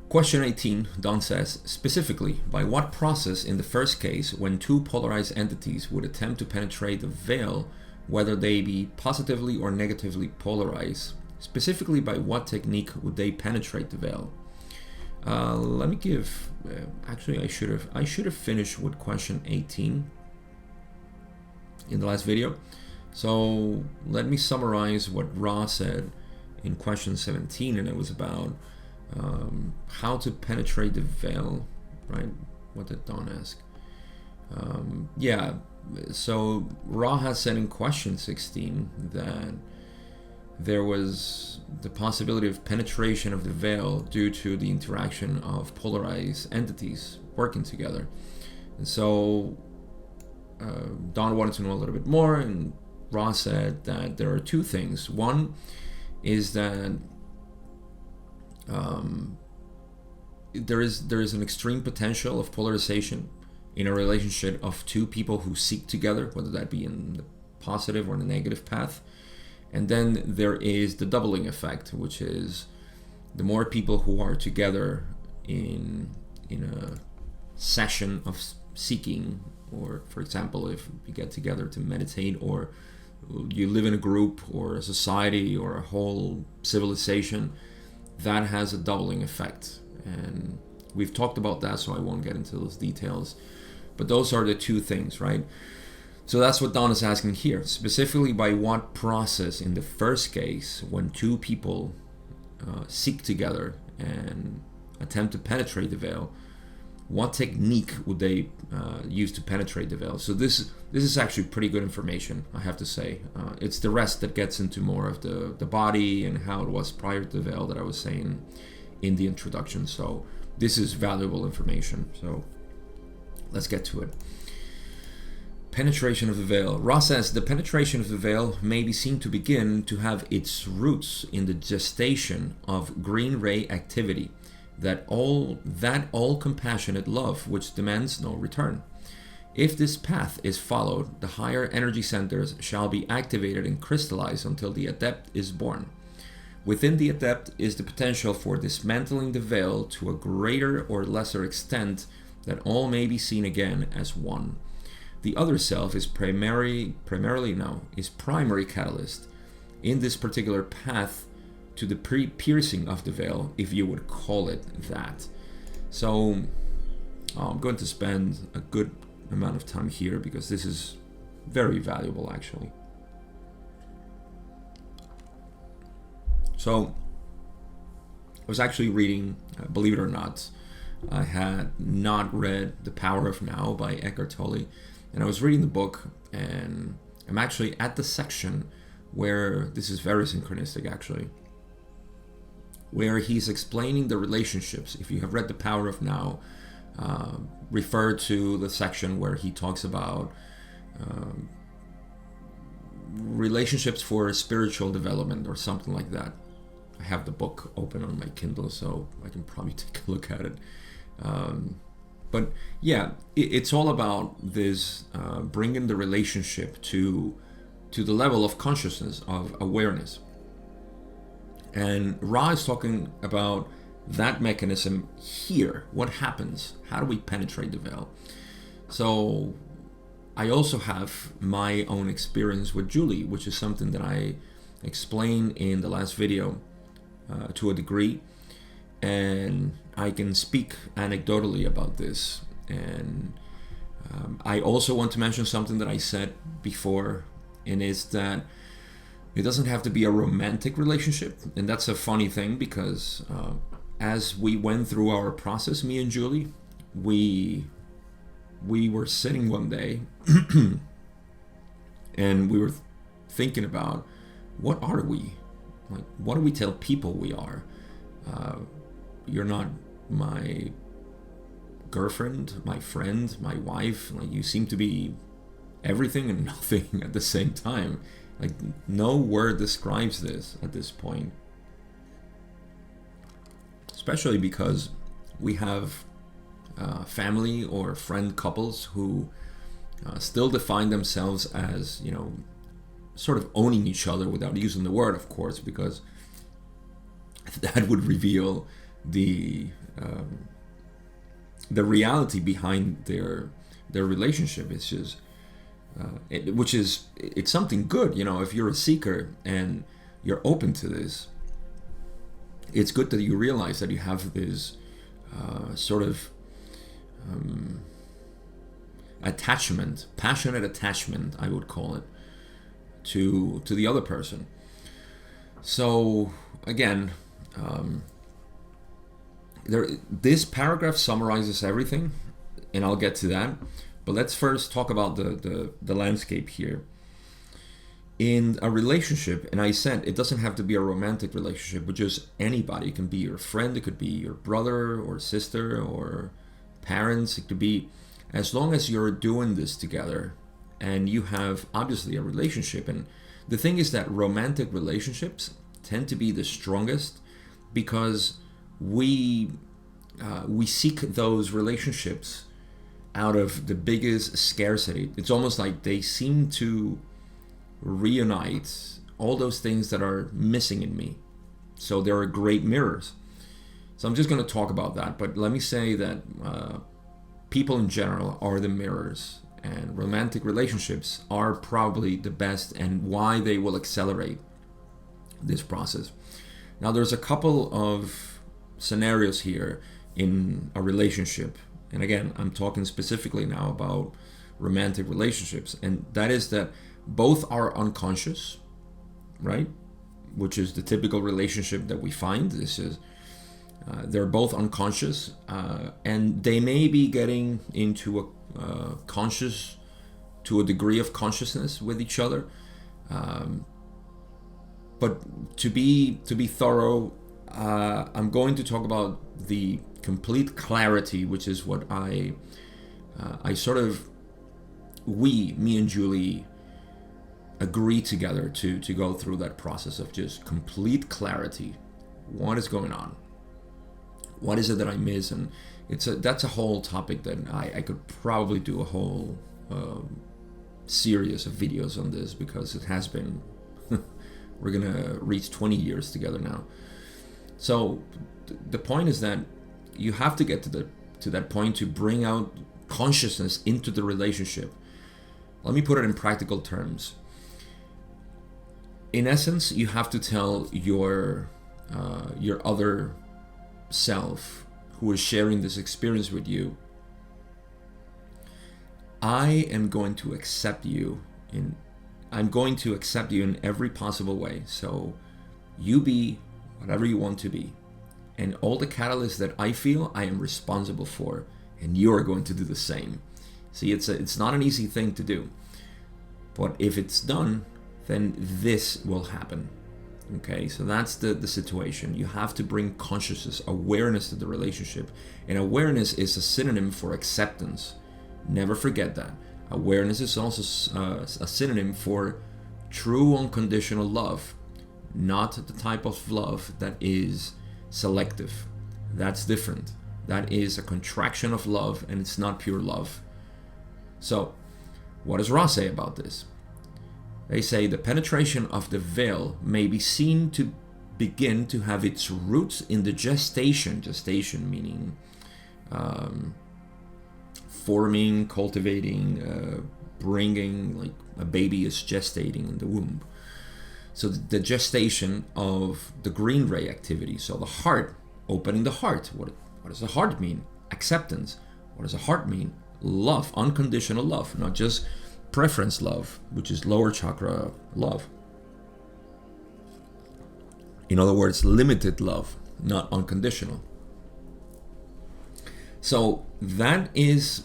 Question 18, Don says, specifically, by what process in the first case, when two polarized entities would attempt to penetrate the veil, whether they be positively or negatively polarized, specifically by what technique would they penetrate the veil? Let me give, actually I should have finished with question 18 in the last video. So let me summarize what Ra said in question 17, and it was about how to penetrate the veil, right? What did Don ask? Yeah, so Ra has said in question 16 that there was the possibility of penetration of the veil due to the interaction of polarized entities working together. And so Don wanted to know a little bit more, and Ra said that there are two things. One is that there is an extreme potential of polarization in a relationship of two people who seek together, whether that be in the positive or the negative path. And then there is the doubling effect, which is the more people who are together in a session of seeking, or for example, if you get together to meditate, or you live in a group or a society or a whole civilization, that has a doubling effect. And we've talked about that, so I won't get into those details. But those are the two things, right? So that's what Don is asking here. Specifically, by what process in the first case, when two people seek together and attempt to penetrate the veil, what technique would they use to penetrate the veil? So this is actually pretty good information, I have to say. It's the rest that gets into more of the body and how it was prior to the veil that I was saying in the introduction. So this is valuable information. So let's get to it. Penetration of the veil. Ra says the penetration of the veil may be seen to begin to have its roots in the gestation of green ray activity, that all compassionate love which demands no return. If this path is followed, the higher energy centers shall be activated and crystallized until the adept is born. Within the adept is the potential for dismantling the veil to a greater or lesser extent, that all may be seen again as one. The other self is primary catalyst in this particular path to the piercing of the veil, if you would call it that. So I'm going to spend a good amount of time here because this is very valuable, actually. So I was actually reading, believe it or not, I had not read The Power of Now by Eckhart Tolle, and I was reading the book, and I'm actually at the section where, this is very synchronistic actually, where he's explaining the relationships. If you have read The Power of Now, refer to the section where he talks about relationships for spiritual development or something like that. I have the book open on my Kindle, so I can probably take a look at it. But yeah, it's all about this bringing the relationship to the level of consciousness, of awareness. And Ra is talking about that mechanism here. What happens? How do we penetrate the veil? So I also have my own experience with Julie, which is something that I explained in the last video to a degree. And I can speak anecdotally about this. And I also want to mention something that I said before, and it's that it doesn't have to be a romantic relationship. And that's a funny thing because as we went through our process, me and Julie, we were sitting one day and we were thinking about, what are we? Like, what do we tell people we are? You're not my girlfriend, my friend, my wife. Like, you seem to be everything and nothing at the same time. Like, no word describes this at this point. Especially because we have family or friend couples who still define themselves as, you know, sort of owning each other without using the word, of course, because that would reveal the the reality behind their relationship. It's just it's something good, you know. If you're a seeker and you're open to this, it's good that you realize that you have this sort of attachment, passionate attachment, I would call it, to the other person. So again, this paragraph summarizes everything, and I'll get to that. But let's first talk about the landscape here. In a relationship, and I said it doesn't have to be a romantic relationship with just anybody. It can be your friend, it could be your brother or sister or parents. It could be, as long as you're doing this together and you have obviously a relationship. And the thing is that romantic relationships tend to be the strongest because we seek those relationships out of the biggest scarcity. It's almost like they seem to reunite all those things that are missing in me. So there are great mirrors. So I'm just going to talk about that. But let me say that people in general are the mirrors, and romantic relationships are probably the best, and why they will accelerate this process. Now, there's a couple of scenarios here in a relationship. And again, I'm talking specifically now about romantic relationships. And that is that both are unconscious, right? Which is the typical relationship that we find. This is they're both unconscious, and they may be getting into a conscious, to a degree of consciousness with each other. But to be thorough, I'm going to talk about the complete clarity, which is what I sort of, me and Julie agree together to go through that process of just complete clarity. What is going on? What is it that I miss? And that's a whole topic that I could probably do a whole series of videos on this, because it has been we're gonna reach 20 years together now. So the point is that you have to get to that point to bring out consciousness into the relationship. Let me put it in practical terms. In essence, you have to tell your other self, who is sharing this experience with you, I am going to accept you in every possible way. So you be whatever you want to be, and all the catalysts that I feel, I am responsible for, and you're going to do the same. See, it's not an easy thing to do, but if it's done, then this will happen. Okay, so that's the situation. You have to bring consciousness, awareness to the relationship. And awareness is a synonym for acceptance. Never forget that. Awareness is also a synonym for true unconditional love, not the type of love that is selective. That's different. That is a contraction of love, and it's not pure love. So, what does Ra say about this? They say the penetration of the veil may be seen to begin to have its roots in the gestation meaning forming, cultivating, bringing, like a baby is gestating in the womb. So the gestation of the green ray activity. So the heart, opening the heart. What does the heart mean? Acceptance. What does the heart mean? Love, unconditional love, not just preference love, which is lower chakra love. In other words, limited love, not unconditional. So that is,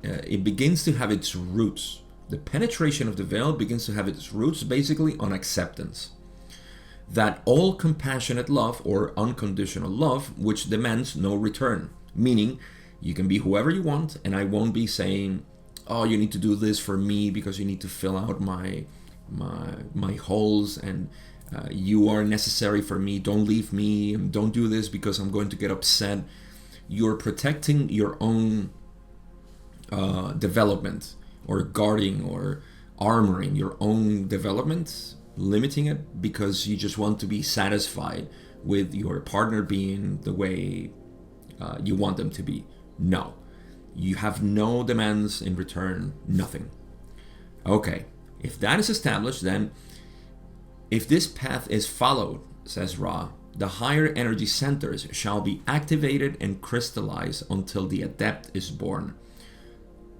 it begins to have its roots. The penetration of the veil begins to have its roots basically on acceptance. That all compassionate love, or unconditional love, which demands no return. Meaning, you can be whoever you want, and I won't be saying, oh, you need to do this for me because you need to fill out my holes, and you are necessary for me. Don't leave me, and don't do this because I'm going to get upset. You're protecting your own development, or guarding or armoring your own development, limiting it because you just want to be satisfied with your partner being the way you want them to be. No. You have no demands in return, nothing. Okay, if that is established, then if this path is followed, says Ra, the higher energy centers shall be activated and crystallized until the adept is born.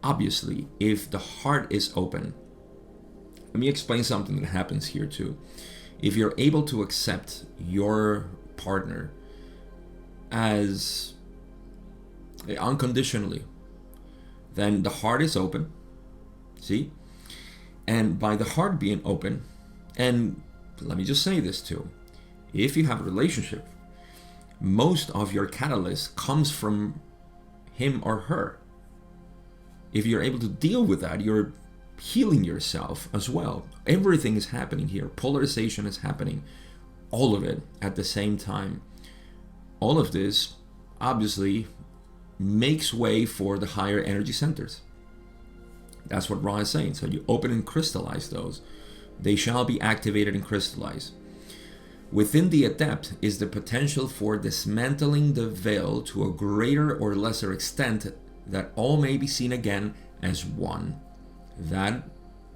Obviously, if the heart is open, let me explain something that happens here too. If you're able to accept your partner as unconditionally, then the heart is open. See? And by the heart being open, and let me just say this too, if you have a relationship, most of your catalyst comes from him or her. If you're able to deal with that, you're healing yourself as well. Everything is happening here. Polarization is happening. All of it at the same time. All of this obviously makes way for the higher energy centers. That's what Ra is saying. So you open and crystallize those. They shall be activated and crystallized. Within the adept is the potential for dismantling the veil to a greater or lesser extent, that all may be seen again as one. That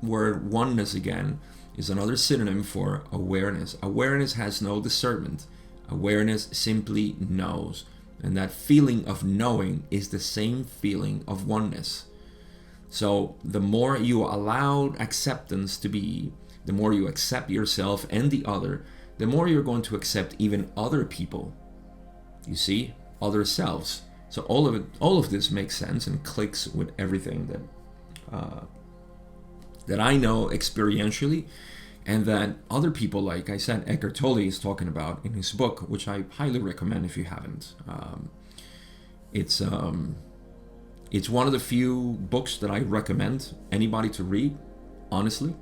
word oneness again is another synonym for awareness. Awareness has no discernment. Awareness simply knows. And that feeling of knowing is the same feeling of oneness. So the more you allow acceptance to be, the more you accept yourself and the other, the more you're going to accept even other people. You see, other selves. So all of this makes sense and clicks with everything that I know experientially, and that other people, like I said, Eckhart Tolle is talking about in his book, which I highly recommend if you haven't. It's one of the few books that I recommend anybody to read, honestly,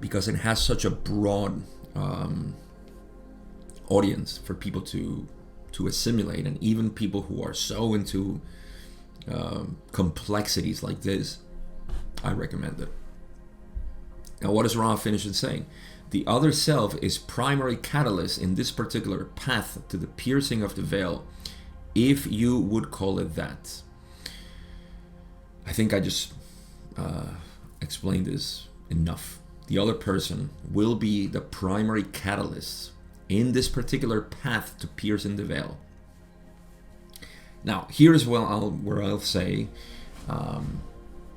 because it has such a broad audience for people to assimilate, and even people who are so into complexities like this, I recommend it. Now, what does Ra finish in saying? The other self is primary catalyst in this particular path to the piercing of the veil, if you would call it that. I think I just explained this enough. The other person will be the primary catalyst in this particular path to piercing the veil. Now, here's where I'll say,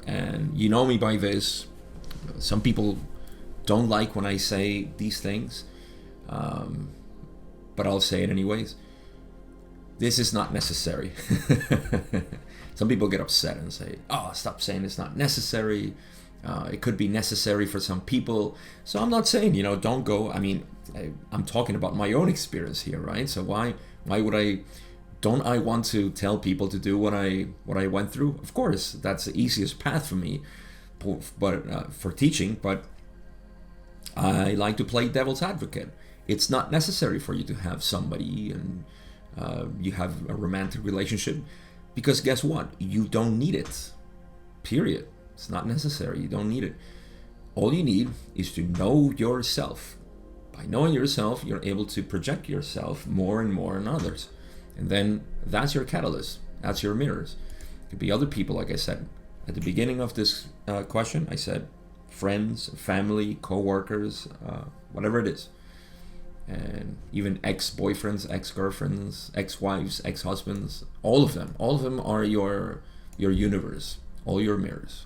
and you know me by this, some people don't like when I say these things, but I'll say it anyways. This is not necessary. Some people get upset and say, oh, stop saying it's not necessary. It could be necessary for some people. So I'm not saying, don't go. I mean, I'm talking about my own experience here, right? So why would don't I want to tell people to do what I went through? Of course, that's the easiest path for me, but for teaching. But I like to play devil's advocate. It's not necessary for you to have somebody and you have a romantic relationship, because guess what? You don't need it. Period. It's not necessary. You don't need it. All you need is to know yourself. By knowing yourself, you're able to project yourself more and more on others. And then that's your catalyst. That's your mirrors. It could be other people, like I said. At the beginning of this question, I said friends, family, co-workers, whatever it is. And even ex-boyfriends, ex-girlfriends, ex-wives, ex-husbands, all of them are your universe, all your mirrors.